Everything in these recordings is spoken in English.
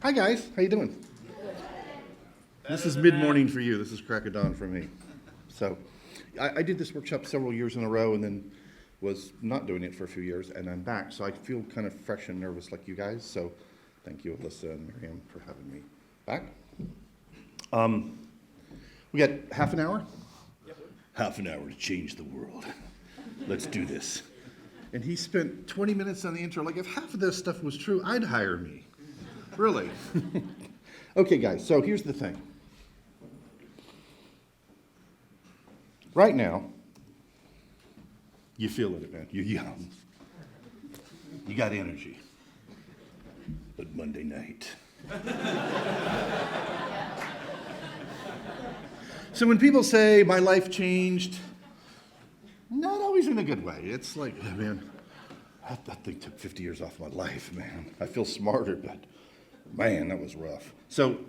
Hi guys, how you doing? This is mid-morning for you. This is crack of dawn for me. So, I did this workshop several years in a row and then was not doing it for a few years, and I'm back. So I feel kind of fresh and nervous like you guys. So, thank you, Alyssa and Miriam, for having me back. We got half an hour? Yep. Half an hour to change the world. Let's do this. And he spent 20 minutes on the intro. Like, if half of this stuff was true, I'd hire me. Really. Okay, guys, so here's the thing. Right now, you feel it, man. You're young. You got energy. But Monday night. So when people say, my life changed, not always in a good way. It's like, oh, man, that thing took 50 years off my life, man. I feel smarter, but man, that was rough. So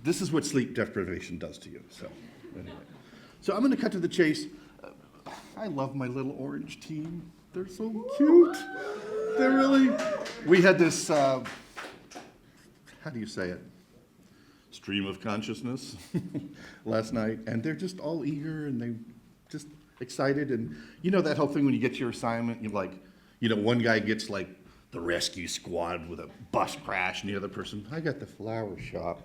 this is what sleep deprivation does to you. So anyway. So I'm going to cut to the chase. I love my little orange team. They're so cute. They're really... We had this, how do you say it? Stream of consciousness last night. And they're just all eager and they just excited. And you know that whole thing when you get your assignment, you're like, you know, one guy gets like the rescue squad with a bus crash, and the other person, I got the flower shop.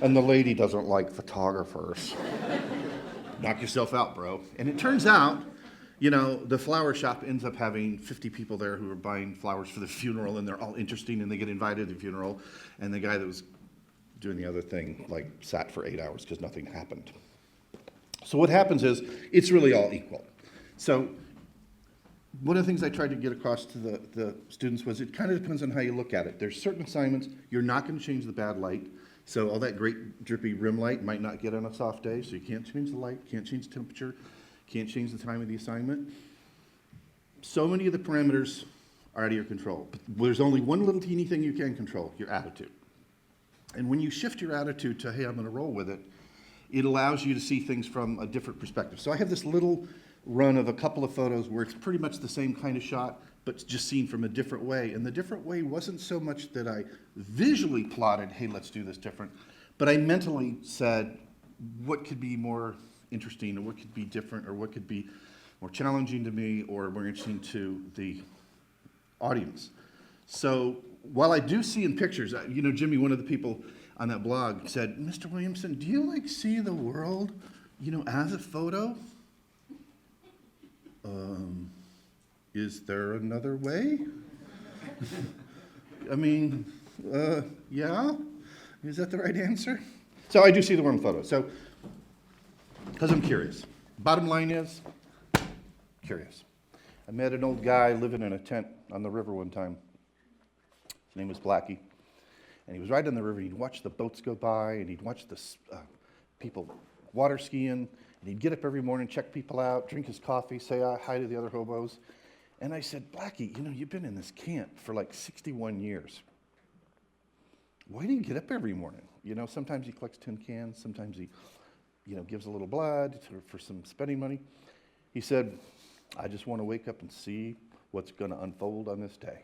And the lady doesn't like photographers. Knock yourself out, bro. And it turns out, you know, the flower shop ends up having 50 people there who are buying flowers for the funeral, and they're all interesting, and they get invited to the funeral. And the guy that was doing the other thing, like, sat for 8 hours because nothing happened. So what happens is, it's really all equal. So one of the things I tried to get across to the students was it kind of depends on how you look at it. There's certain assignments, you're not going to change the bad light. So all that great drippy rim light might not get on a soft day, so you can't change the light, can't change the temperature, can't change the time of the assignment. So many of the parameters are out of your control. But there's only one little teeny thing you can control, your attitude. And when you shift your attitude to, hey, I'm going to roll with it, it allows you to see things from a different perspective. So I have this little run of a couple of photos where it's pretty much the same kind of shot, but just seen from a different way. And the different way wasn't so much that I visually plotted, hey, let's do this different, but I mentally said, what could be more interesting, or what could be different, or what could be more challenging to me, or more interesting to the audience. So while I do see in pictures, you know, Jimmy, one of the people on that blog said, Mr. Williamson, do you like see the world, you know, as a photo? Is there another way? I mean, yeah? Is that the right answer? So I do see the world in photos. So, because I'm curious. Bottom line is, curious. I met an old guy living in a tent on the river one time. His name was Blackie. And he was riding on the river. He'd watch the boats go by, and he'd watch the people water skiing. And he'd get up every morning, check people out, drink his coffee, say hi to the other hobos. And I said, Blackie, you know, you've been in this camp for like 61 years. Why do you get up every morning? You know, sometimes he collects tin cans, sometimes he, you know, gives a little blood for some spending money. He said, I just want to wake up and see what's going to unfold on this day.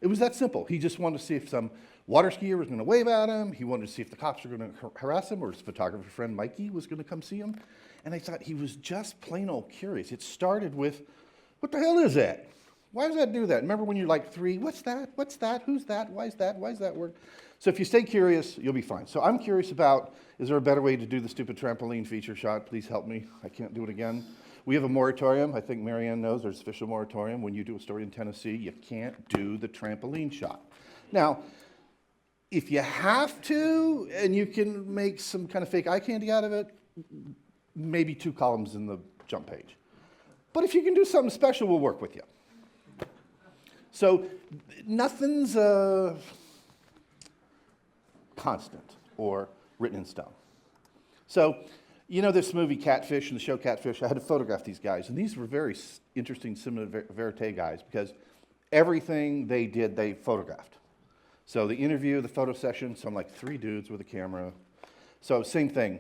It was that simple. He just wanted to see if some water skier was going to wave at him. He wanted to see if the cops were going to harass him, or his photographer friend Mikey was going to come see him. And I thought he was just plain old curious. It started with, what the hell is that? Why does that do that? Remember when you're like 3, what's that? What's that? Who's that? Why is that? Why does that work? So if you stay curious, you'll be fine. So I'm curious about, is there a better way to do the stupid trampoline feature shot? Please help me. I can't do it again. We have a moratorium. I think Marianne knows there's official moratorium. When you do a story in Tennessee, you can't do the trampoline shot. Now, if you have to, and you can make some kind of fake eye candy out of it, maybe 2 columns in the jump page. But if you can do something special, we'll work with you. So nothing's constant or written in stone. So, you know this movie Catfish and the show Catfish? I had to photograph these guys, and these were very interesting cinema verite guys because everything they did, they photographed. So the interview, the photo session, so I'm like 3 dudes with a camera. So same thing.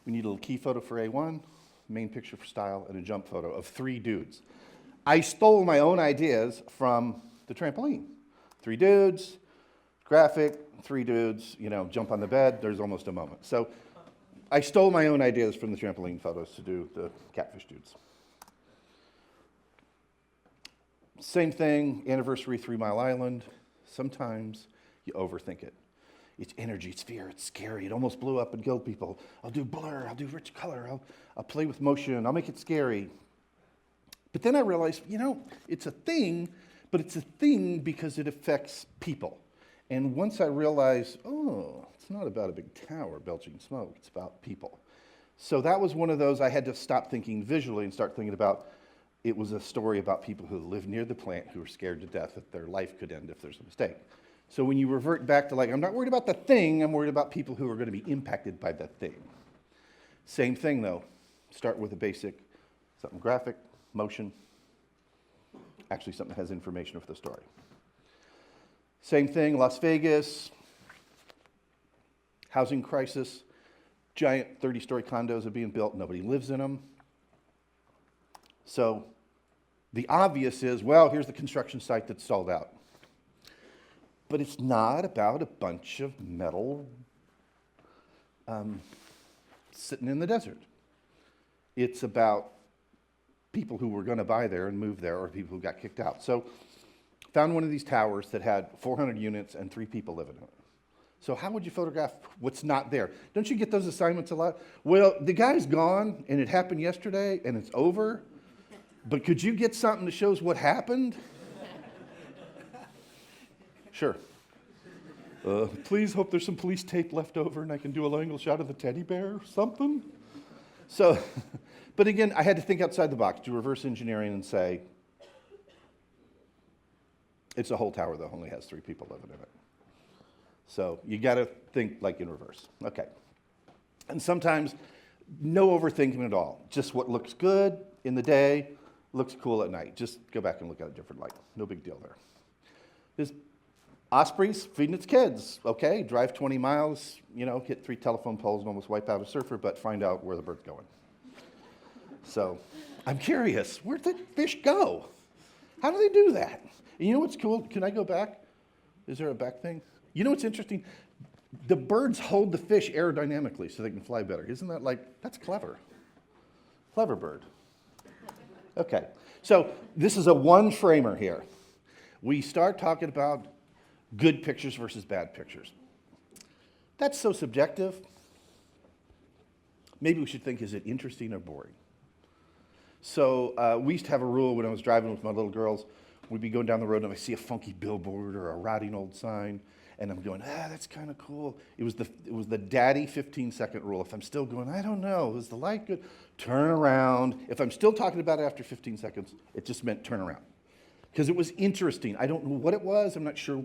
We need a little key photo for A1, main picture for style, and a jump photo of 3 dudes. I stole my own ideas from the trampoline. 3 dudes, graphic, 3 dudes, jump on the bed, there's almost a moment. So I stole my own ideas from the trampoline photos to do the catfish dudes. Same thing, anniversary, 3 Mile Island. Sometimes you overthink it. It's energy, it's fear, it's scary. It almost blew up and killed people. I'll do blur, I'll do rich color, I'll play with motion, I'll make it scary. But then I realized, it's a thing, but it's a thing because it affects people. And once I realized, it's not about a big tower belching smoke, it's about people. So that was one of those I had to stop thinking visually and start thinking about, it was a story about people who live near the plant who are scared to death that their life could end if there's a mistake. So when you revert back to I'm not worried about the thing, I'm worried about people who are going to be impacted by the thing. Same thing though, start with a basic, something graphic, motion, actually something that has information for the story. Same thing, Las Vegas, housing crisis, giant 30-story condos are being built, nobody lives in them. So the obvious is, here's the construction site that's stalled out. But it's not about a bunch of metal sitting in the desert. It's about people who were going to buy there and move there, or people who got kicked out. So found one of these towers that had 400 units and 3 people living in it. So how would you photograph what's not there? Don't you get those assignments a lot? Well, the guy's gone, and it happened yesterday, and it's over. But could you get something that shows what happened? Sure. Please hope there's some police tape left over and I can do a low-angle shot of the teddy bear or something. So, but again, I had to think outside the box, do reverse engineering and say, it's a whole tower that only has 3 people living in it. So you got to think in reverse. Okay. And sometimes no overthinking at all. Just what looks good in the day, looks cool at night. Just go back and look at a different light. No big deal there. There's ospreys feeding its kids. Okay, drive 20 miles, hit 3 telephone poles and almost wipe out a surfer, but find out where the bird's going. So I'm curious, where'd the fish go? How do they do that? And you know what's cool? Can I go back? Is there a back thing? You know what's interesting? The birds hold the fish aerodynamically so they can fly better. Isn't that that's clever? Clever bird. Okay, so this is a one-framer here. We start talking about good pictures versus bad pictures. That's so subjective. Maybe we should think, is it interesting or boring? So we used to have a rule when I was driving with my little girls. We'd be going down the road and I see a funky billboard or a rotting old sign, and I'm going, that's kind of cool. It was the daddy 15-second rule. If I'm still going, I don't know, is the light good? Turn around. If I'm still talking about it after 15 seconds, it just meant turn around. Because it was interesting. I don't know what it was. I'm not sure.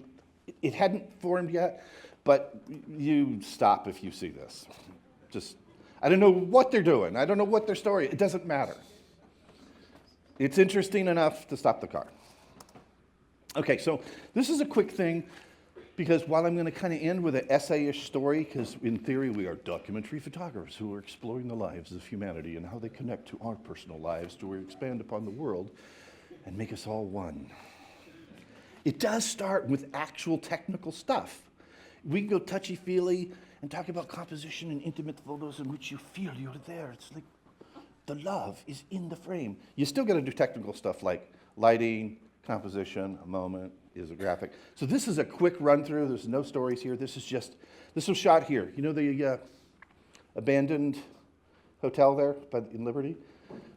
It hadn't formed yet, but you stop if you see this. I don't know what they're doing. I don't know what their story is. It doesn't matter. It's interesting enough to stop the car. Okay, so this is a quick thing, because while I'm going to kind of end with an essay-ish story, because in theory we are documentary photographers who are exploring the lives of humanity and how they connect to our personal lives to expand upon the world and make us all one. It does start with actual technical stuff. We can go touchy-feely and talk about composition and intimate photos in which you feel you're there. It's like the love is in the frame. You still got to do technical stuff like lighting, composition, a moment, is a graphic. So this is a quick run through. There's no stories here. This was shot here. You know the abandoned hotel there in Liberty?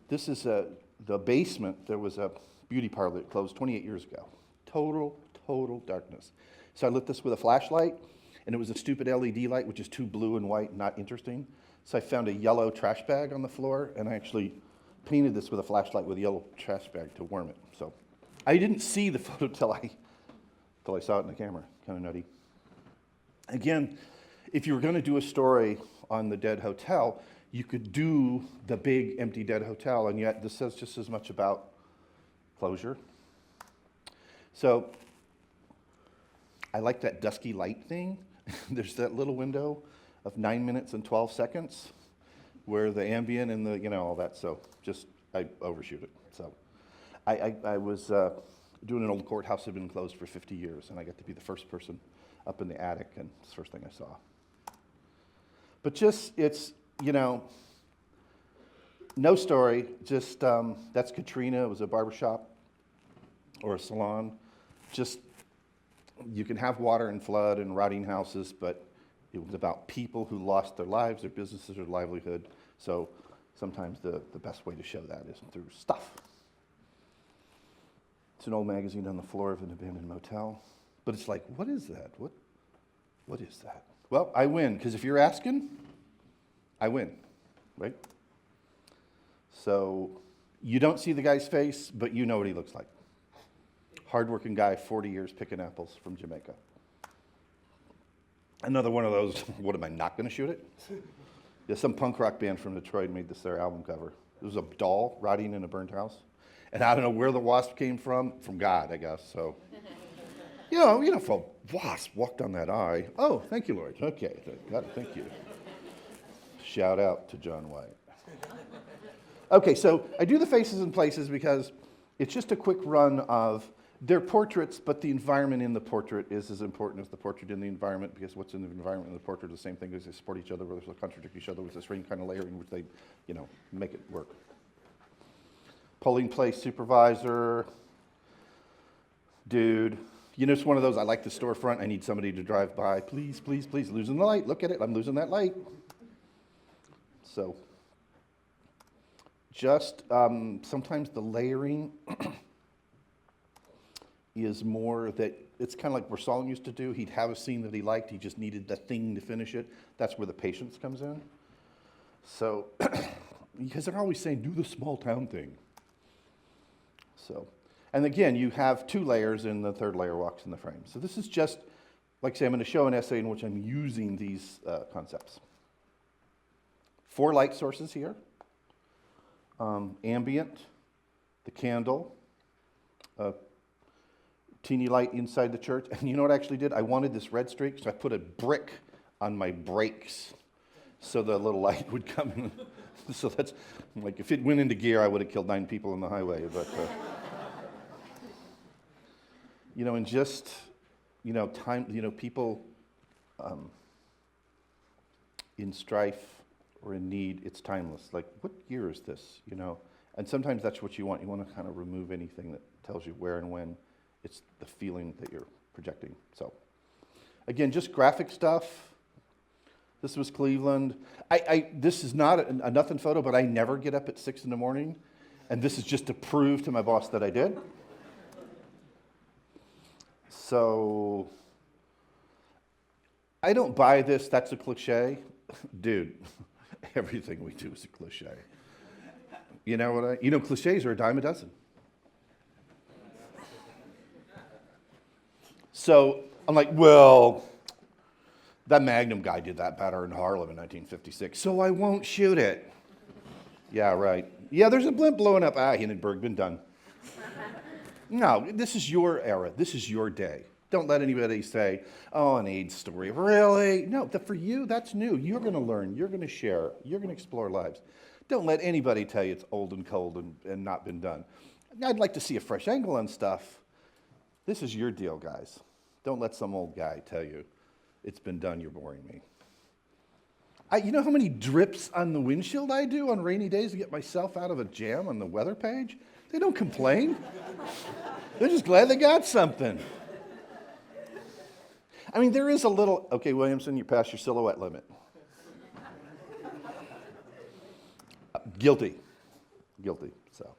This is the basement. There was a beauty parlor that closed 28 years ago. Total darkness. So I lit this with a flashlight, and it was a stupid LED light, which is too blue and white, not interesting. So I found a yellow trash bag on the floor, and I actually painted this with a flashlight with a yellow trash bag to warm it. So I didn't see the photo till I saw it in the camera. Kind of nutty. Again, if you were going to do a story on the dead hotel, you could do the big empty dead hotel, and yet this says just as much about closure. So I like that dusky light thing. There's that little window of 9 minutes and 12 seconds where the ambient and the, all that. So just, I overshoot it. So I was doing an old courthouse that had been closed for 50 years, and I got to be the first person up in the attic, and it's the first thing I saw. But just, it's, no story, just, that's Katrina. It was a barbershop or a salon. Just, you can have water and flood and rotting houses, but it was about people who lost their lives, their businesses, their livelihood. So sometimes the best way to show that is through stuff. It's an old magazine on the floor of an abandoned motel. But it's like, what is that? What is that? Well, I win, because if you're asking, I win, right? So you don't see the guy's face, but you know what he looks like. Hardworking guy, 40 years picking apples from Jamaica. Another one of those, what am I not going to shoot it? Yeah, some punk rock band from Detroit made this their album cover. It was a doll rotting in a burnt house. And I don't know where the wasp came from God, I guess. So, if a wasp walked on that eye, oh, thank you, Lord. Okay, got it, thank you. Shout out to John White. Okay, so I do the faces and places because it's just a quick run of their portraits, but the environment in the portrait is as important as the portrait in the environment, because what's in the environment and the portrait is the same thing, as they support each other, where they contradict each other with this strange kind of layering which they, make it work. Polling place supervisor, dude. It's one of those, I like the storefront, I need somebody to drive by. Please, please, please, losing the light, look at it, I'm losing that light. So, just sometimes the layering is more that, it's kind of like Brissol used to do. He'd have a scene that he liked, he just needed the thing to finish it. That's where the patience comes in. So, because they're always saying, do the small town thing. So, and again, you have 2 layers, and the third layer walks in the frame. So this is just, like I say, I'm going to show an essay in which I'm using these concepts. 4 light sources here. Ambient, the candle, teeny light inside the church. And you know what I actually did? I wanted this red streak, so I put a brick on my brakes so the little light would come in. So that's, like, if it went into gear, I would have killed 9 people on the highway. But, and just, time, people in strife or in need, it's timeless. Like, what year is this, And sometimes that's what you want. You want to kind of remove anything that tells you where and when. It's the feeling that you're projecting. So, again, just graphic stuff. This was Cleveland. This is not a nothing photo, but I never get up at 6 in the morning. And this is just to prove to my boss that I did. So, I don't buy this, that's a cliche. Dude, everything we do is a cliche. Cliches are a dime a dozen. So I'm like, well, that Magnum guy did that better in Harlem in 1956, so I won't shoot it. Yeah, right. Yeah, there's a blimp blowing up. Hindenburg, been done. No, this is your era. This is your day. Don't let anybody say, oh, an AIDS story. Really? No, for you, that's new. You're going to learn. You're going to share. You're going to explore lives. Don't let anybody tell you it's old and cold and not been done. I'd like to see a fresh angle on stuff. This is your deal, guys. Don't let some old guy tell you it's been done, you're boring me. You know how many drips on the windshield I do on rainy days to get myself out of a jam on the weather page? They don't complain. They're just glad they got something. I mean, there is a little, okay, Williamson, you passed your silhouette limit. Guilty. So,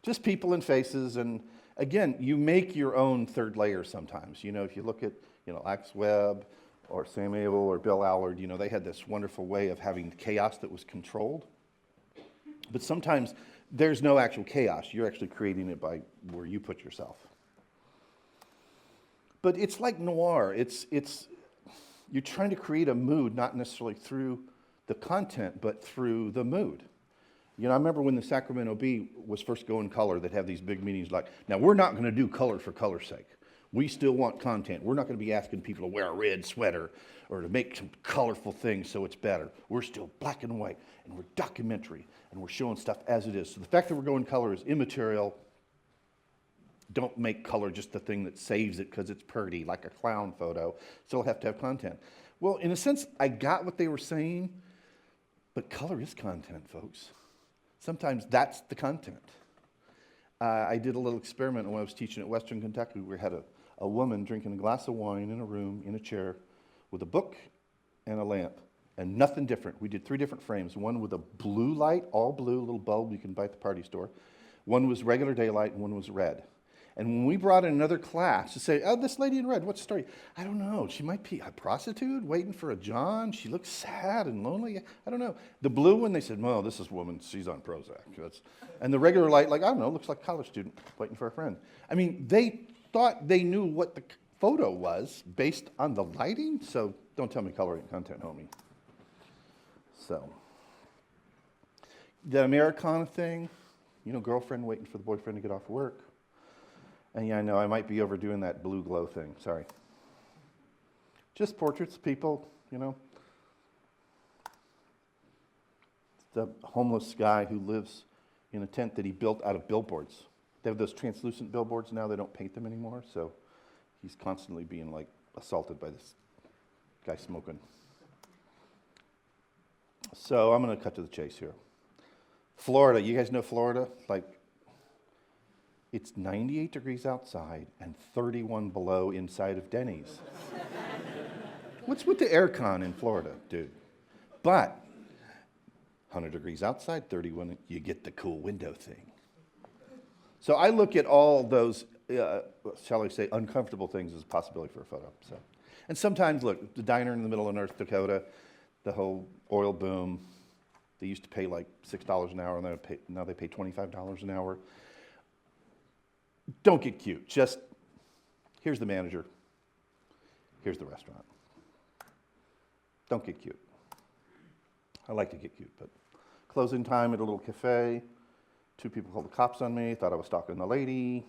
just people and faces, and again, you make your own third layer sometimes. If you look at, Axe Webb or Sam Abel or Bill Allard, they had this wonderful way of having chaos that was controlled. But sometimes there's no actual chaos. You're actually creating it by where you put yourself. But it's like noir. It's you're trying to create a mood, not necessarily through the content, but through the mood. I remember when the Sacramento Bee was first going color, they'd have these big meetings like, now we're not going to do color for color's sake. We still want content. We're not going to be asking people to wear a red sweater or to make some colorful things so it's better. We're still black and white, and we're documentary, and we're showing stuff as it is. So the fact that we're going color is immaterial. Don't make color just the thing that saves it because it's pretty, like a clown photo. Still have to have content. Well, in a sense, I got what they were saying, but color is content, folks. Sometimes that's the content. I did a little experiment when I was teaching at Western Kentucky. We had a woman drinking a glass of wine in a room, in a chair, with a book and a lamp, and nothing different. We did 3 different frames. One with a blue light, all blue, little bulb you can buy at the party store. One was regular daylight, and one was red. And when we brought in another class to say, oh, this lady in red, what's the story? I don't know. She might be a prostitute waiting for a John. She looks sad and lonely. I don't know. The blue one, they said, well, this is woman. She's on Prozac. And the regular light, like, I don't know, looks like a college student waiting for a friend. I mean, they thought they knew what the photo was based on the lighting. So don't tell me color ain't content, homie. So the Americana thing, girlfriend waiting for the boyfriend to get off work. And yeah, I know I might be overdoing that blue glow thing, sorry. Just portraits of people, The homeless guy who lives in a tent that he built out of billboards. They have those translucent billboards now, they don't paint them anymore, so he's constantly being assaulted by this guy smoking. So I'm gonna cut to the chase here. Florida, you guys know Florida? It's 98 degrees outside and 31 below inside of Denny's. What's with the aircon in Florida, dude? But 100 degrees outside, 31, you get the cool window thing. So I look at all those, shall I say, uncomfortable things as a possibility for a photo. So, and sometimes, look, the diner in the middle of North Dakota, the whole oil boom, they used to pay like $6 an hour, and now they pay $25 an hour. Don't get cute. Just, here's the manager. Here's the restaurant. Don't get cute. I like to get cute, but closing time at a little cafe. 2 people called the cops on me, thought I was stalking the lady.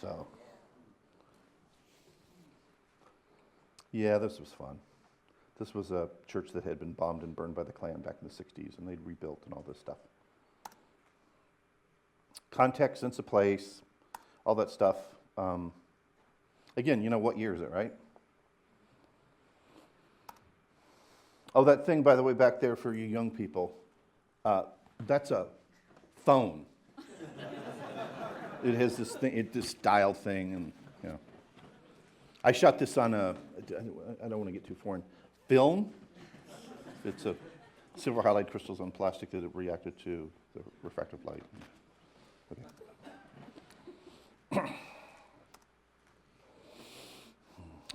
So, yeah, this was fun. This was a church that had been bombed and burned by the Klan back in the 60s, and they'd rebuilt and all this stuff. Context, sense of place, all that stuff. Again, what year is it, right? Oh, that thing, by the way, back there for you young people, that's a phone. It has this thing, this dial thing, and I shot this on I don't want to get too foreign, film. It's a silver halide crystals on plastic that have reacted to the refractive light. Okay.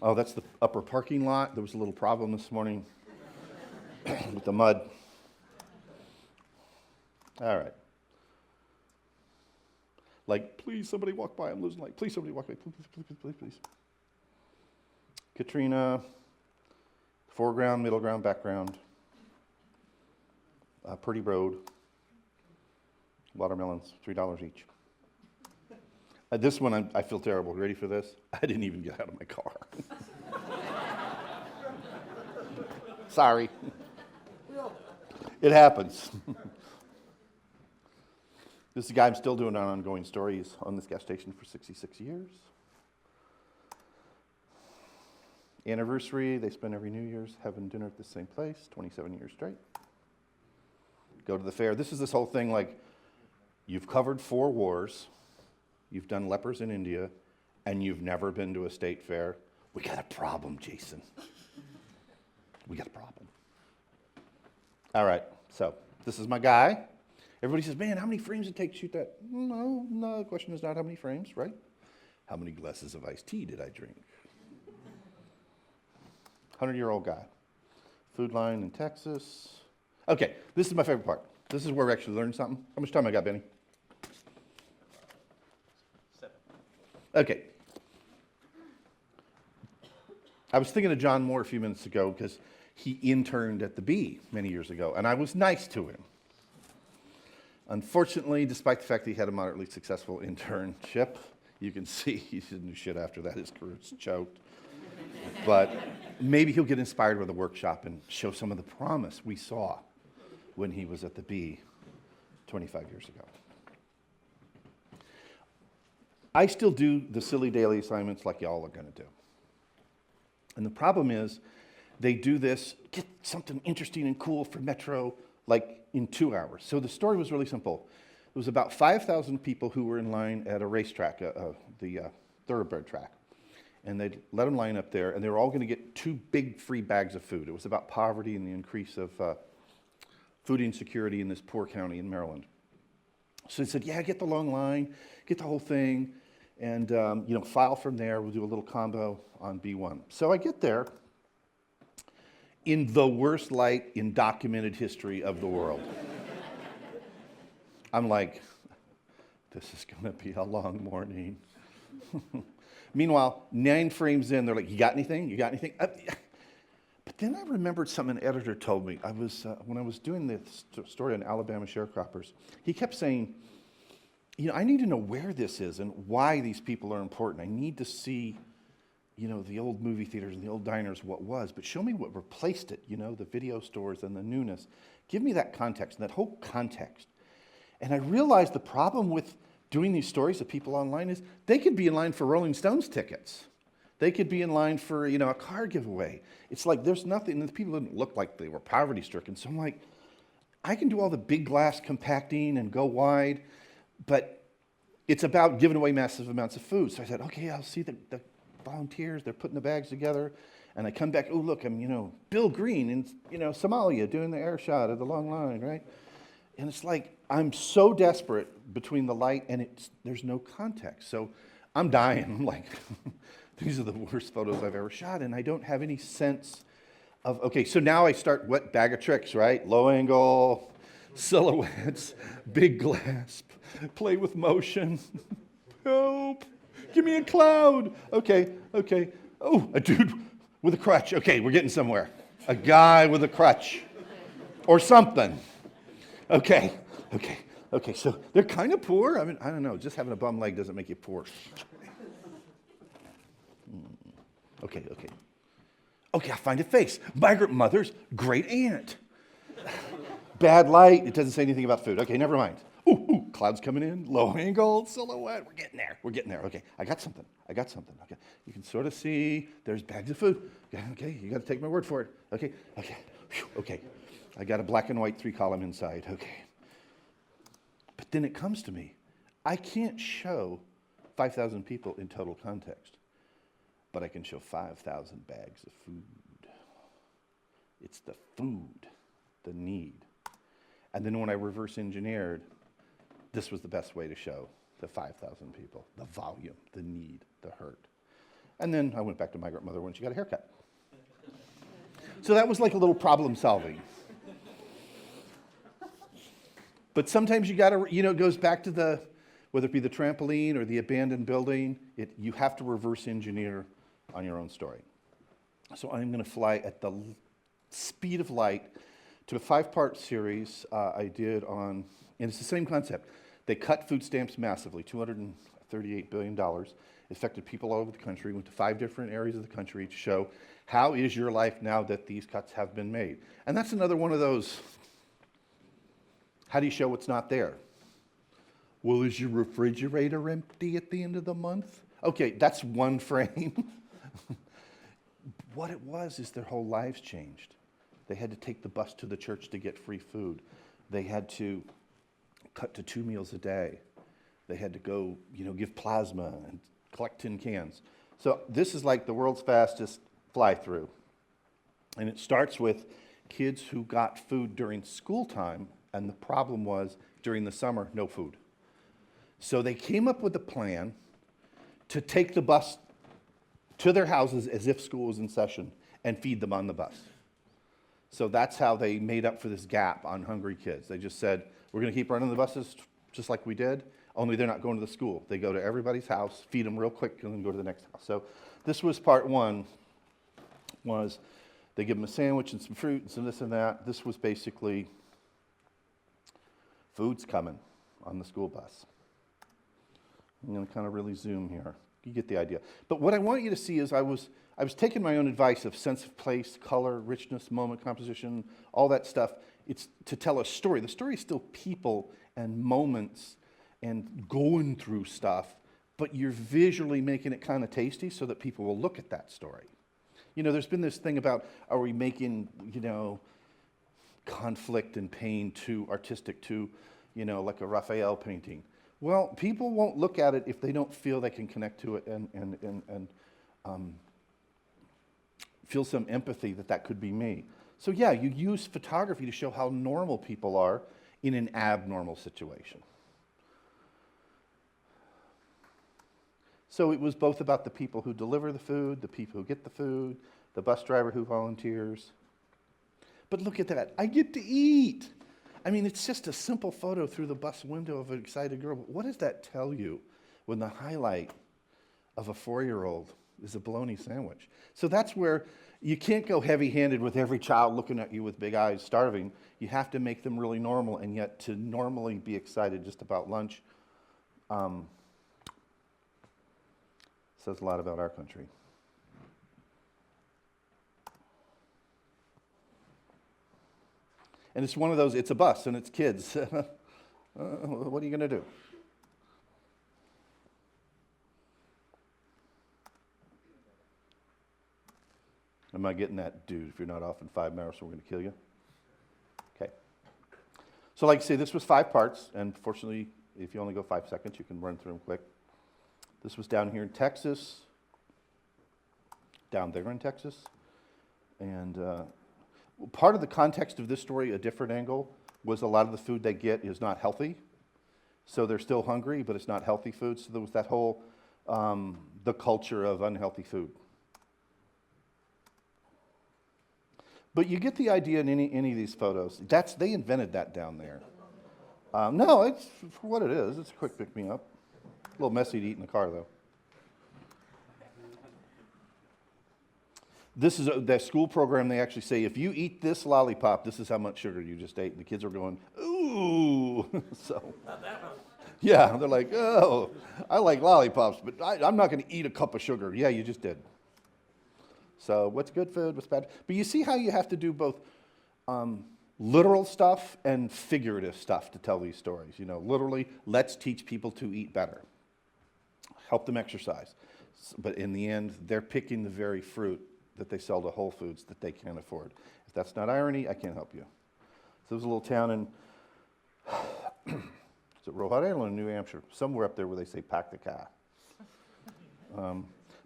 Oh, that's the upper parking lot. There was a little problem this morning with the mud. All right. Please, somebody walk by. I'm losing light. Please, somebody walk by. Please. Katrina, foreground, middle ground, background. Purdy Road. Watermelons, $3 each. This one, I feel terrible. Ready for this? I didn't even get out of my car. Sorry. It happens. This is a guy I'm still doing an ongoing story. He's on this gas station for 66 years. Anniversary, they spend every New Year's having dinner at the same place, 27 years straight. Go to the fair. This is this whole thing you've covered 4 wars, you've done lepers in India, and you've never been to a state fair. We got a problem, Jason. We got a problem. All right, so this is my guy. Everybody says, man, how many frames it take to shoot that? No, the question is not how many frames, right? How many glasses of iced tea did I drink? 100-year-old guy. Food line in Texas. Okay, this is my favorite part. This is where we actually learn something. How much time I got, Benny? 7. Okay. I was thinking of John Moore a few minutes ago because he interned at the Bee many years ago, and I was nice to him. Unfortunately, despite the fact that he had a moderately successful internship, you can see he didn't do shit after that. His career's choked. But maybe he'll get inspired with a workshop and show some of the promise we saw when he was at the Bee 25 years ago. I still do the silly daily assignments like y'all are going to do. And the problem is, they do this, get something interesting and cool for Metro, like in 2 hours. So the story was really simple. It was about 5,000 people who were in line at a racetrack, the thoroughbred track. And they let them line up there, and they were all going to get 2 big free bags of food. It was about poverty and the increase of food insecurity in this poor county in Maryland. So they said, yeah, get the long line, get the whole thing, and file from there. We'll do a little combo on B1. So I get there in the worst light in documented history of the world. I'm like, this is going to be a long morning. Meanwhile, 9 frames in, they're like, you got anything? You got anything? But then I remembered something an editor told me. When I was doing this story on Alabama sharecroppers, he kept saying, I need to know where this is and why these people are important. I need to see, the old movie theaters and the old diners, what was, but show me what replaced it, the video stores and the newness. Give me that context, and that whole context. And I realized the problem with doing these stories of people online is they could be in line for Rolling Stones tickets. They could be in line for, a car giveaway. It's like there's nothing, and the people didn't look like they were poverty-stricken. So I'm like, I can do all the big glass compacting and go wide, but it's about giving away massive amounts of food. So I said, okay, I'll see the volunteers. They're putting the bags together. And I come back, oh, look, I'm, Bill Green in, Somalia doing the air shot of the long line, right? And it's like, I'm so desperate between the light and there's no context. So I'm dying. I'm like, these are the worst photos I've ever shot, and I don't have any sense of, okay, so now I start, what bag of tricks, right? Low angle, silhouettes, big glass, play with motion. Help, give me a cloud. Okay. Oh, a dude with a crutch. Okay, we're getting somewhere. A guy with a crutch or something. Okay, so they're kind of poor. I mean, I don't know, just having a bum leg doesn't make you poor. Okay, I find a face. Migrant mother's great aunt. Bad light, it doesn't say anything about food. Okay, never mind. Ooh, clouds coming in, low angle, silhouette, we're getting there. Okay, I got something. Okay, you can sort of see there's bags of food. Okay, you got to take my word for it. Okay. I got a black and white 3-column inside, okay. But then it comes to me, I can't show 5,000 people in total context, but I can show 5,000 bags of food. It's the food, the need. And then when I reverse engineered, this was the best way to show the 5,000 people, the volume, the need, the hurt. And then I went back to Migrant Mother when she got a haircut. So that was like a little problem solving. But sometimes you gotta, it goes back to whether it be the trampoline or the abandoned building, you have to reverse engineer on your own story. So I'm gonna fly at the speed of light to a 5-part series I did on, and it's the same concept. They cut food stamps massively, $238 billion. It affected people all over the country, went to 5 different areas of the country to show how is your life now that these cuts have been made. And that's another one of those, how do you show what's not there? Well, is your refrigerator empty at the end of the month? Okay, that's one frame. What it was is their whole lives changed. They had to take the bus to the church to get free food. They had to cut to 2 meals a day. They had to go, give plasma and collect tin cans. So this is like the world's fastest fly-through. And it starts with kids who got food during school time, and the problem was during the summer, no food. So they came up with a plan to take the bus to their houses as if school was in session and feed them on the bus. So that's how they made up for this gap on hungry kids. They just said, we're going to keep running the buses just like we did, only they're not going to the school. They go to everybody's house, feed them real quick, and then go to the next house. So this was part one, was they give them a sandwich and some fruit and some this and that. This was basically food's coming on the school bus. I'm going to kind of really zoom here. You get the idea. But what I want you to see is I was taking my own advice of sense of place, color, richness, moment composition, all that stuff. It's to tell a story. The story is still people and moments and going through stuff, but you're visually making it kind of tasty so that people will look at that story. You know, there's been this thing about, are we making, you know, conflict and pain too artistic, too, you know, like a Raphael painting? Well, people won't look at it if they don't feel they can connect to it and feel some empathy that could be me. So yeah, you use photography to show how normal people are in an abnormal situation. So it was both about the people who deliver the food, the people who get the food, the bus driver who volunteers. But look at that, I get to eat. I mean, it's just a simple photo through the bus window of an excited girl. But what does that tell you when the highlight of a 4-year-old is a bologna sandwich? So that's where you can't go heavy-handed with every child looking at you with big eyes starving. You have to make them really normal, and yet to normally be excited just about lunch says a lot about our country. And it's one of those, it's a bus and it's kids. What are you going to do? Am I getting that, dude? If you're not off in 5 minutes, we're going to kill you. Okay. So like I say, this was 5 parts, and fortunately, if you only go 5 seconds, you can run through them quick. This was down here in Texas, down there in Texas, and part of the context of this story, a different angle, was a lot of the food they get is not healthy. So they're still hungry, but it's not healthy food. So there was that whole, the culture of unhealthy food. But you get the idea in any of these photos. They invented that down there. No, it's for what it is. It's a quick pick-me-up. A little messy to eat in the car, though. This is that school program. They actually say, if you eat this lollipop, this is how much sugar you just ate. And the kids are going, ooh. So, yeah, they're like, oh, I like lollipops, but I'm not going to eat a cup of sugar. Yeah, you just did. So what's good food, what's bad? But you see how you have to do both literal stuff and figurative stuff to tell these stories. You know, literally, let's teach people to eat better. Help them exercise. But in the end, they're picking the very fruit that they sell to Whole Foods that they can't afford. If that's not irony, I can't help you. So there's a little town in, is it Rhode Island, New Hampshire? Somewhere up there where they say pack the car.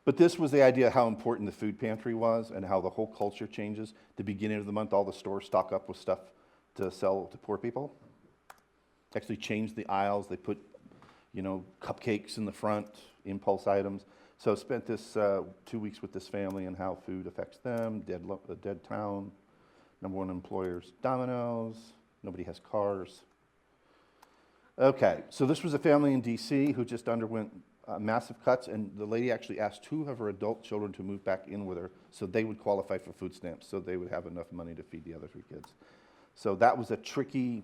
But this was the idea of how important the food pantry was and how the whole culture changes. The beginning of the month, all the stores stock up with stuff to sell to poor people. Actually changed the aisles. They put, you know, cupcakes in the front, impulse items. So spent this 2 weeks with this family and how food affects them. Dead town. Number 1 employers, Domino's. Nobody has cars. Okay, so this was a family in D.C. who just underwent massive cuts, and the lady actually asked 2 of her adult children to move back in with her so they would qualify for food stamps, so they would have enough money to feed the other 3 kids. So that was a tricky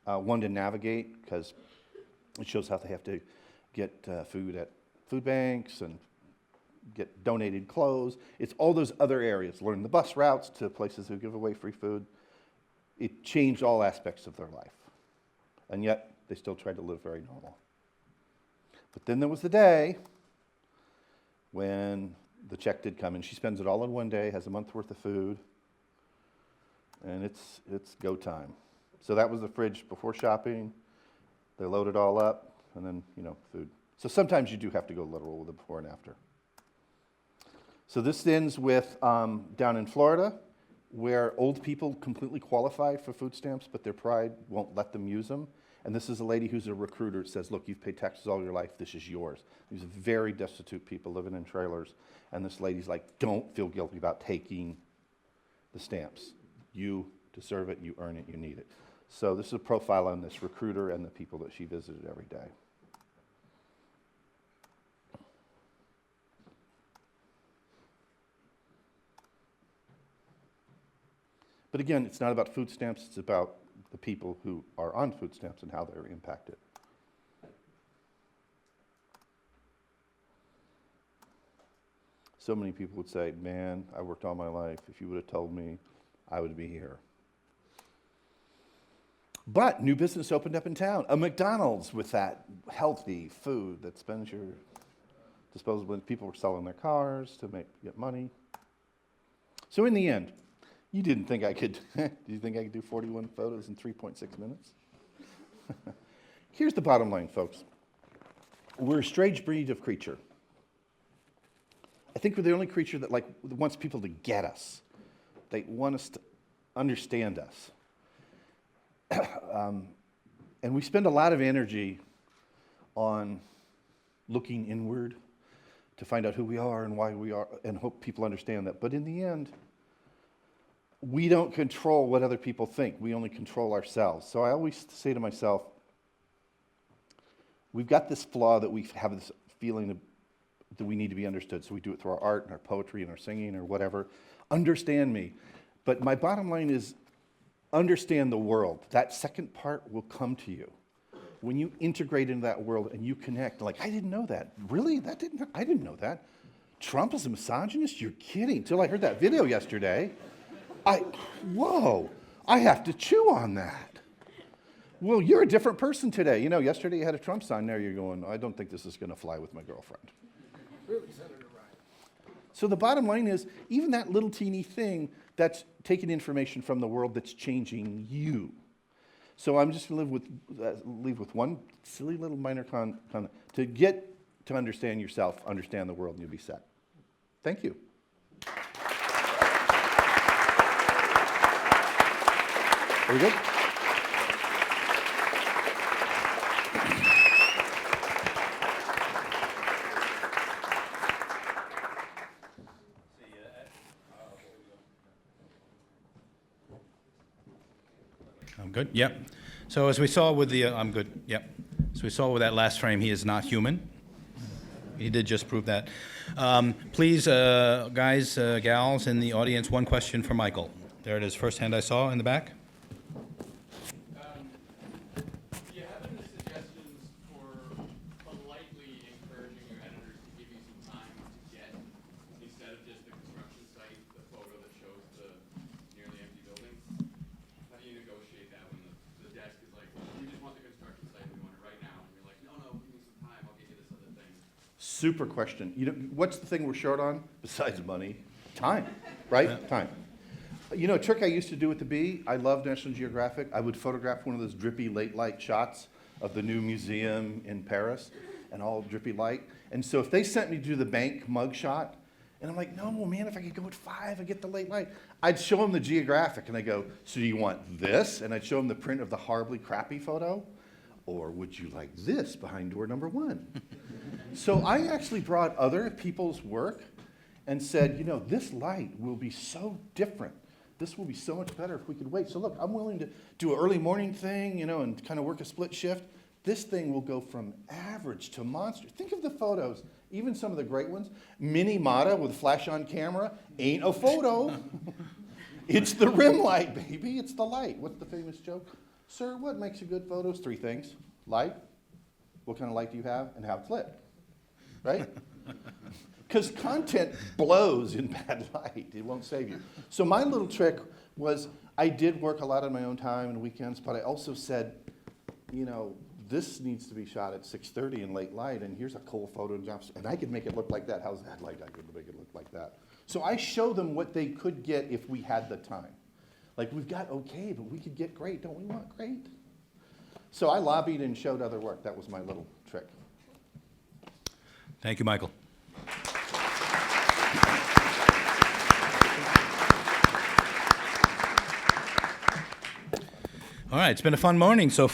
one to navigate because it shows how they have to get food at food banks and get donated clothes. It's all those other areas, learn the bus routes to places who give away free food. It changed all aspects of their life, and yet they still tried to live very normal. But then there was the day when the check did come, and she spends it all in one day, has a month's worth of food, and it's go time. So that was the fridge before shopping. They load it all up, and then, you know, food. So sometimes you do have to go literal with the before and after. So this ends with down in Florida, where old people completely qualify for food stamps, but their pride won't let them use them. And this is a lady who's a recruiter. It says, look, you've paid taxes all your life. This is yours. These are very destitute people living in trailers. And this lady's like, don't feel guilty about taking the stamps. You deserve it. You earn it. You need it. So this is a profile on this recruiter and the people that she visited every day. But again, it's not about food stamps. It's about the people who are on food stamps and how they're impacted. So many people would say, man, I worked all my life. If you would have told me, I would be here. But new business opened up in town. A McDonald's with that healthy food that spends your disposable. People were selling their cars to get money. So in the end, you didn't think I could, do you think I could do 41 photos in 3.6 minutes? Here's the bottom line, folks. We're a strange breed of creature. I think we're the only creature that wants people to get us. They want us to understand us. And we spend a lot of energy on looking inward to find out who we are and why we are, and hope people understand that. But in the end, we don't control what other people think. We only control ourselves. So I always say to myself, we've got this flaw that we have this feeling that we need to be understood. So we do it through our art and our poetry and our singing or whatever. Understand me. But my bottom line is, understand the world. That second part will come to you. When you integrate into that world and you connect, like, I didn't know that. Really? I didn't know that. Trump is a misogynist? You're kidding. Till I heard that video yesterday. Whoa, I have to chew on that. Well, you're a different person today. You know, yesterday you had a Trump sign there. You're going, I don't think this is going to fly with my girlfriend. Really Senator Ryan. So the bottom line is, even that little teeny thing, that's taking information from the world that's changing you. So I'm just going to leave with one silly little minor comment. To get to understand yourself, understand the world, and you'll be set. Thank you. Are we good? I'm good, yep. So as we saw with the, I'm good, yep. So we saw with that last frame, he is not human. He did just prove that. Please, guys, gals in the audience, one question for Michael. There it is, first hand I saw in the back. Do you have any suggestions for politely encouraging your editors to give you some time to get, instead of just the construction site, the photo that shows the nearly empty building? How do you negotiate that when the desk is like, we just want the construction site, we want it right now, and you're like, no, give me some time, I'll get you this other thing. Super question. You know, what's the thing we're short on besides money? Time, right? Yeah. Time. You know, a trick I used to do with the Bee, I love National Geographic. I would photograph one of those drippy late light shots of the new museum in Paris and all drippy light. And so if they sent me to do the bank mug shot, and I'm like, no, man, if I could go at 5, I get the late light. I'd show them the Geographic, and they go, so do you want this? And I'd show them the print of the horribly crappy photo. Or would you like this behind door number 1? So I actually brought other people's work and said, you know, this light will be so different. This will be so much better if we could wait. So look, I'm willing to do an early morning thing, you know, and kind of work a split shift. This thing will go from average to monster. Think of the photos, even some of the great ones. Mini Mata with flash on camera ain't a photo. It's the rim light, baby. It's the light. What's the famous joke? Sir, what makes a good photos? 3 things. Light, what kind of light do you have, and how it's lit, right? Because content blows in bad light. It won't save you. So my little trick was, I did work a lot on my own time and weekends, but I also said, you know, this needs to be shot at 6:30 in late light, and here's a cool photo, and I could make it look like that. How's that light? I could make it look like that. So I show them what they could get if we had the time. Like, we've got okay, but we could get great. Don't we want great? So I lobbied and showed other work. That was my little trick. Thank you, Michael. All right, it's been a fun morning so far.